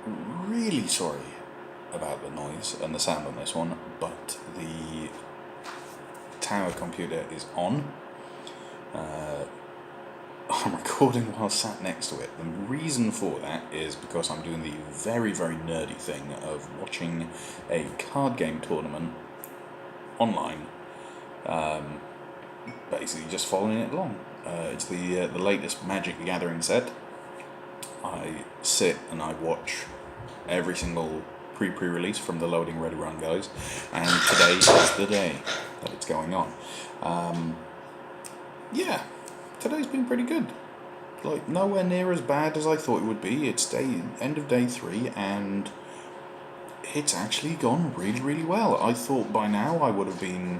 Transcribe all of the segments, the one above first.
really sorry about the noise and the sound on this one, but the tower computer is on. I'm recording while sat next to it. The reason for that is because I'm doing the very, very nerdy thing of watching a card game tournament online, basically just following it along. It's the latest Magic the Gathering set. I sit and I watch every single pre-release from the Loading Ready Run guys, and today is the day that it's going on. Yeah, today's been pretty good. Like, nowhere near as bad as I thought it would be. It's end of day 3, and it's actually gone really, really well. I thought by now I would have been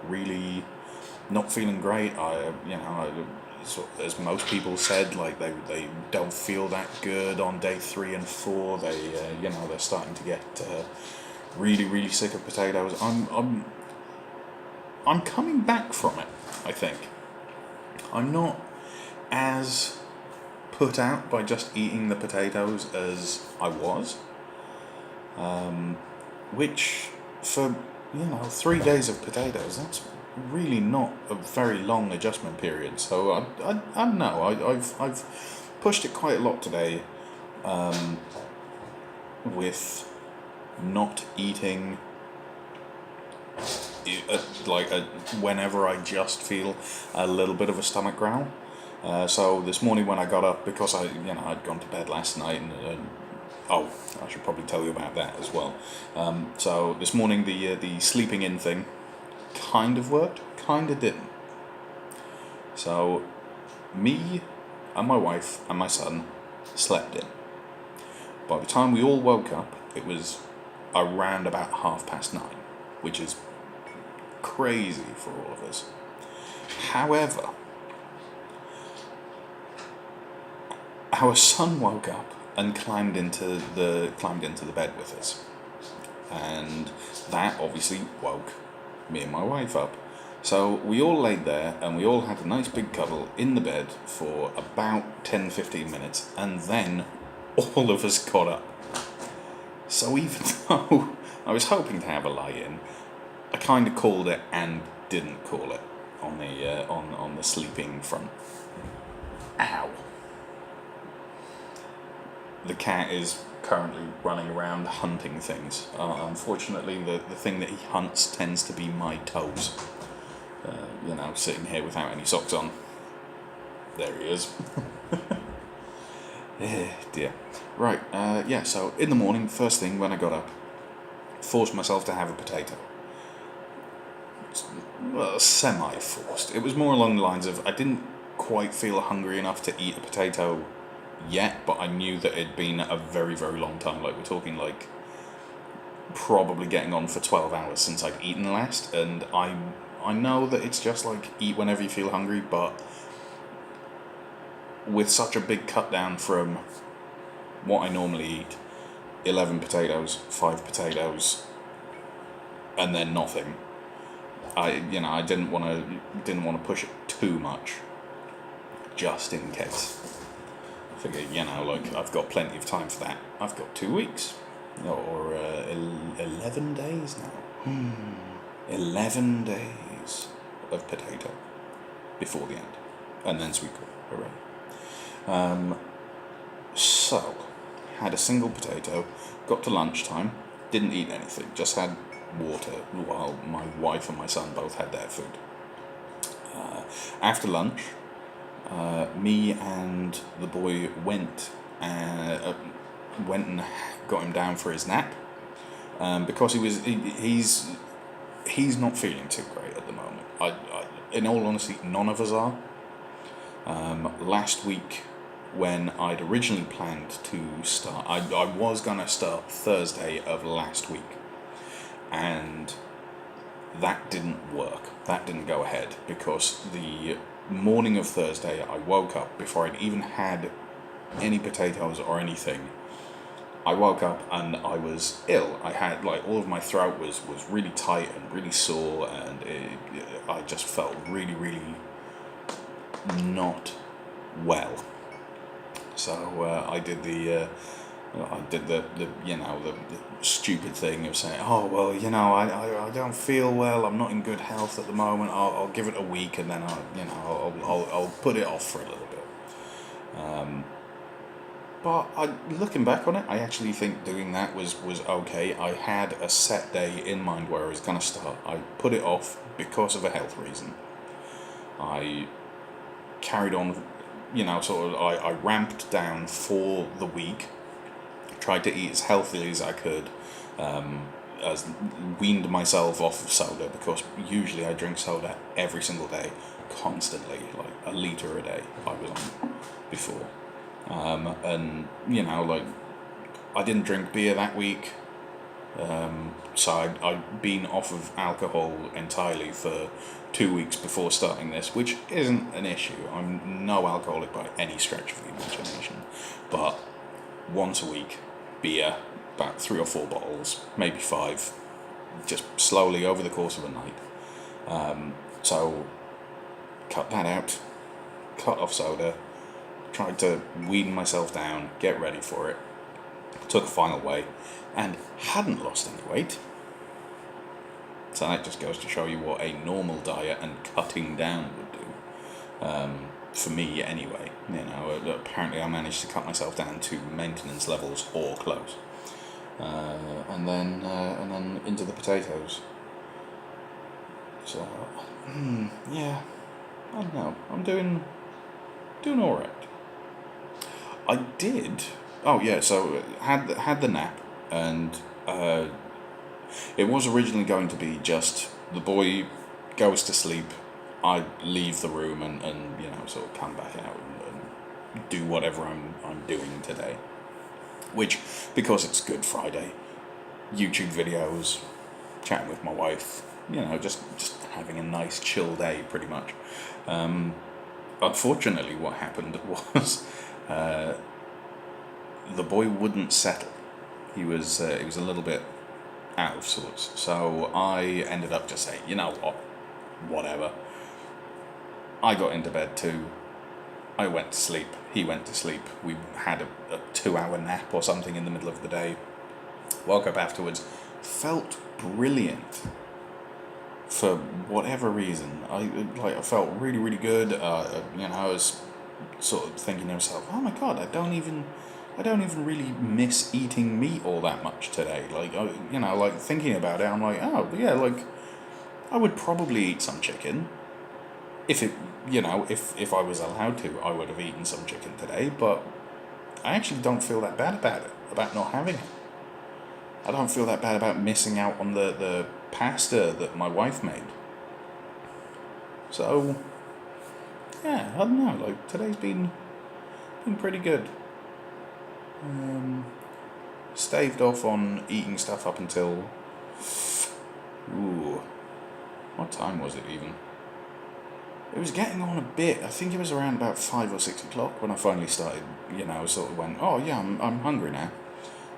really not feeling great. As most people said, like they don't feel that good on day 3 and 4. They're starting to get really, really sick of potatoes. I'm coming back from it. I think I'm not as put out by just eating the potatoes as I was, which for 3 days of potatoes, that's really not a very long adjustment period. So I don't know. I've pushed it quite a lot today, with not eating whenever I just feel a little bit of a stomach growl. So this morning when I got up, because I'd gone to bed last night, and I should probably tell you about that as well. So this morning the sleeping in thing kind of worked, kind of didn't. So me and my wife and my son slept in. By the time we all woke up, it was around about 9:30, which is crazy for all of us. However, our son woke up and climbed into the bed with us, and that obviously woke me and my wife up. So we all laid there and we all had a nice big cuddle in the bed for about 10-15 minutes, and then all of us got up. So even though I was hoping to have a lie-in, I kind of called it and didn't call it on the sleeping front. Ow. The cat is currently running around hunting things. Unfortunately, the thing that he hunts tends to be my toes. Sitting here without any socks on. There he is. Dear. Right, so in the morning, first thing when I got up, forced myself to have a potato. Well, semi-forced. It was more along the lines of I didn't quite feel hungry enough to eat a potato yet, but I knew that it'd been a very, very long time. Like, we're talking like probably getting on for 12 hours since I'd eaten last, and I know that it's just like eat whenever you feel hungry, but with such a big cut down from what I normally eat, 11 potatoes, 5 potatoes, and then nothing, I didn't want to push it too much, just in case. I figured, I've got plenty of time for that. I've got 2 weeks, or 11 days now. 11 days of potato before the end, and then sweet corn. Hooray. So, had a single potato, got to lunchtime, didn't eat anything, just had water while my wife and my son both had their food. After lunch, me and the boy went and got him down for his nap, because he's not feeling too great at the moment. In all honesty, none of us are. Last week, when I'd originally planned to start, I was going to start Thursday of last week, and that didn't work. That didn't go ahead, because the morning of Thursday I woke up, before I'd even had any potatoes or anything, I woke up and I was ill. I had, all of my throat was really tight and really sore, and I just felt really, really not well. So I did the I did the stupid thing of saying, oh well, I don't feel well. I'm not in good health at the moment. I'll give it a week, and then I'll put it off for a little bit. But looking back on it, I actually think doing that was okay. I had a set day in mind where I was going to start. I put it off because of a health reason. I carried on, I ramped down for the week, tried to eat as healthily as I could, as weaned myself off of soda, because usually I drink soda every single day, constantly, like a litre a day I was on before. And I didn't drink beer that week, so I'd been off of alcohol entirely for 2 weeks before starting this, which isn't an issue. I'm no alcoholic by any stretch of the imagination, but once a week, beer, about 3 or 4 bottles, maybe 5, just slowly over the course of a night. So cut that out, cut off soda, tried to wean myself down, get ready for it, took a final weigh, and hadn't lost any weight. So that just goes to show you what a normal diet and cutting down would do. For me, anyway. Apparently I managed to cut myself down to maintenance levels or close. And then into the potatoes. So, yeah, I don't know. I'm doing all right. I did. Oh yeah, so had the nap, and it was originally going to be just the boy goes to sleep, I leave the room and sort of come back out and do whatever I'm doing today. Which, because it's Good Friday, YouTube videos, chatting with my wife, just having a nice chill day, pretty much. Unfortunately, what happened was the boy wouldn't settle. He was a little bit out of sorts. So I ended up just saying, you know what, whatever. I got into bed too. I went to sleep. He went to sleep. We had a 2-hour nap or something in the middle of the day. Woke up afterwards. Felt brilliant. For whatever reason, I felt really, really good. I was sort of thinking to myself, oh my god, I don't even really miss eating meat all that much today. Thinking about it, I'm like, oh yeah, I would probably eat some chicken. If I was allowed to, I would have eaten some chicken today, but I actually don't feel that bad about it, about not having it. I don't feel that bad about missing out on the pasta that my wife made. So, yeah, I don't know, today's been pretty good. Staved off on eating stuff up until, what time was it even? It was getting on a bit. I think it was around about 5 or 6 o'clock when I finally started, sort of went, oh yeah, I'm hungry now.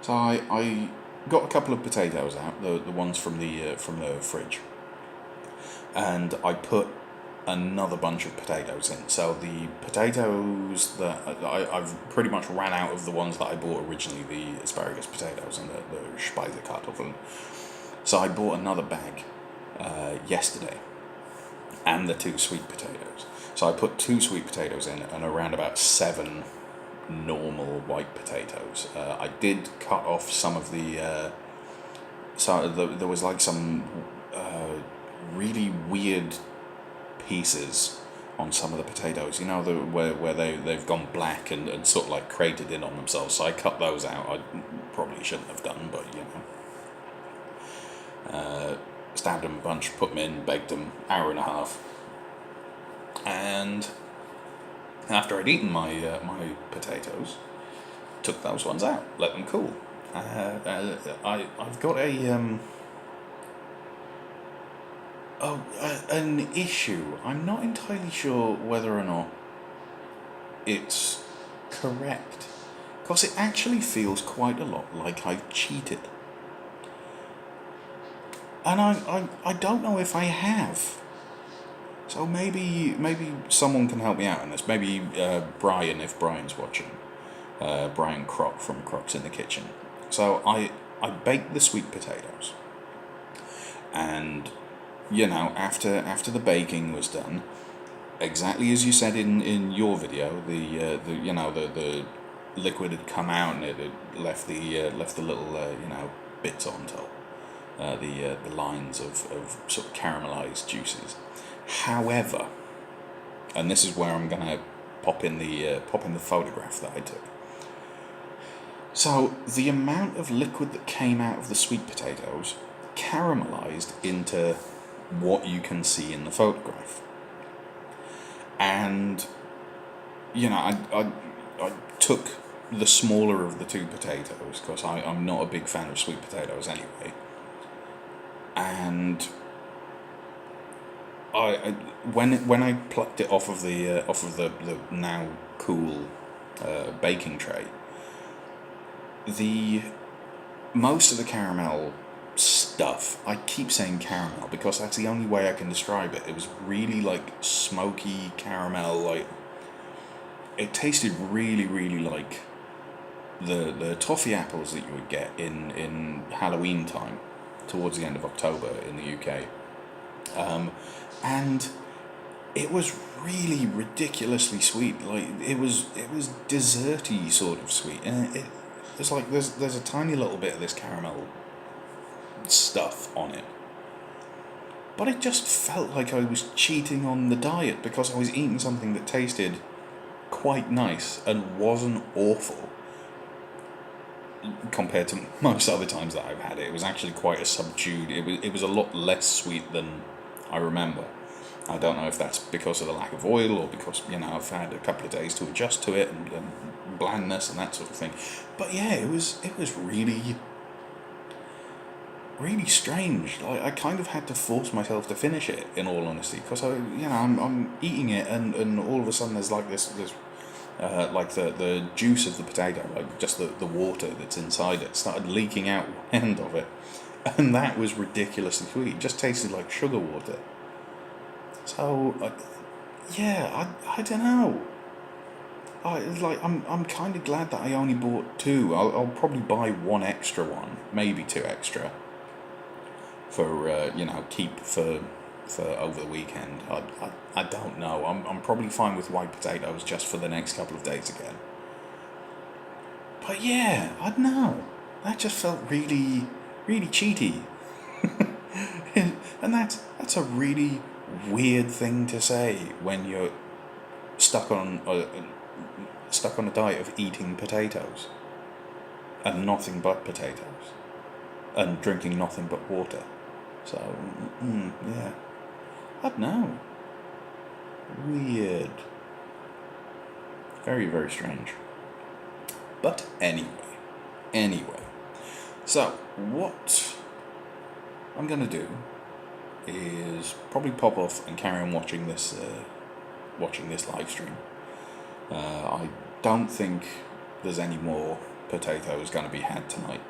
So I got a couple of potatoes out, the ones from the fridge, and I put another bunch of potatoes in. So the potatoes that I've pretty much ran out of the ones that I bought originally, the asparagus potatoes and the Speisekartoffeln. So I bought another bag yesterday, and the 2 sweet potatoes. So I put 2 sweet potatoes in and around about 7 normal white potatoes. I did cut off some of the. There was some really weird pieces on some of the potatoes. Where they've gone black and sort of crated in on themselves. So I cut those out. I probably shouldn't have done, but stabbed them a bunch, put them in, baked them, hour and a half. And after I'd eaten my potatoes, took those ones out, let them cool. I've got an issue. I'm not entirely sure whether or not it's correct, because it actually feels quite a lot like I've cheated. And I don't know if I have. So maybe someone can help me out on this. Maybe Brian, if Brian's watching. Brian Croc from Croc's in the Kitchen. So I baked the sweet potatoes, and after the baking was done, exactly as you said in your video, the liquid had come out and it had left the little bits on top, the lines of sort of caramelized juices. However, and this is where I'm gonna pop in the photograph that I took. So the amount of liquid that came out of the sweet potatoes caramelized into what you can see in the photograph. And I took the smaller of the two potatoes because I'm not a big fan of sweet potatoes anyway. And when I plucked it off of the now cool baking tray, the most of the caramel stuff, I keep saying caramel because that's the only way I can describe it. It was really like smoky caramel, like it tasted really, really like the toffee apples that you would get in Halloween time, towards the end of October in the UK. And it was really ridiculously sweet. Like it was desserty sort of sweet, and it's like there's a tiny little bit of this caramel stuff on it, but it just felt like I was cheating on the diet because I was eating something that tasted quite nice and wasn't awful compared to most other times that I've had it. It was actually quite a subdued. It was a lot less sweet than I remember. I don't know if that's because of the lack of oil or because I've had a couple of days to adjust to it and blandness and that sort of thing. But yeah, it was really, really strange. Like I kind of had to force myself to finish it, in all honesty, because I'm eating it and all of a sudden there's like this like the juice of the potato, like just the water that's inside it, started leaking out one end of it, and that was ridiculously sweet. It just tasted like sugar water. So I don't know. I'm kind of glad that I only bought two. I'll probably buy one extra one, maybe two extra, for keep for over the weekend. I don't know. I'm probably fine with white potatoes just for the next couple of days again. But yeah, I don't know. That just felt really, really cheaty. And that's a really weird thing to say when you're stuck on a diet of eating potatoes and nothing but potatoes and drinking nothing but water. So yeah, I don't know. Weird. Very, very strange. But anyway. So what I'm gonna do is probably pop off and carry on watching this live stream. I don't think there's any more potatoes going to be had tonight.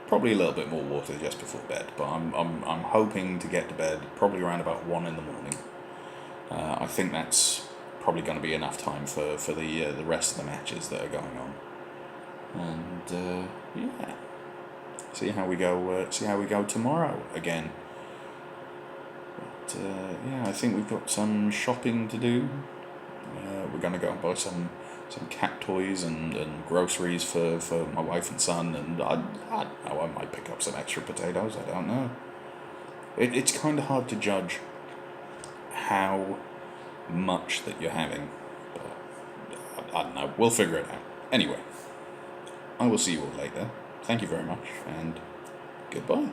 Probably a little bit more water just before bed, but I'm hoping to get to bed probably around about 1 in the morning. I think that's probably going to be enough time for the rest of the matches that are going on. And yeah, see how we go tomorrow again. But yeah, I think we've got some shopping to do. We're going to go and buy some cat toys and groceries for my wife and son, and I don't know, I might pick up some extra potatoes, I don't know. It's kind of hard to judge how much that you're having, but I don't know, we'll figure it out. Anyway, I will see you all later. Thank you very much, and goodbye.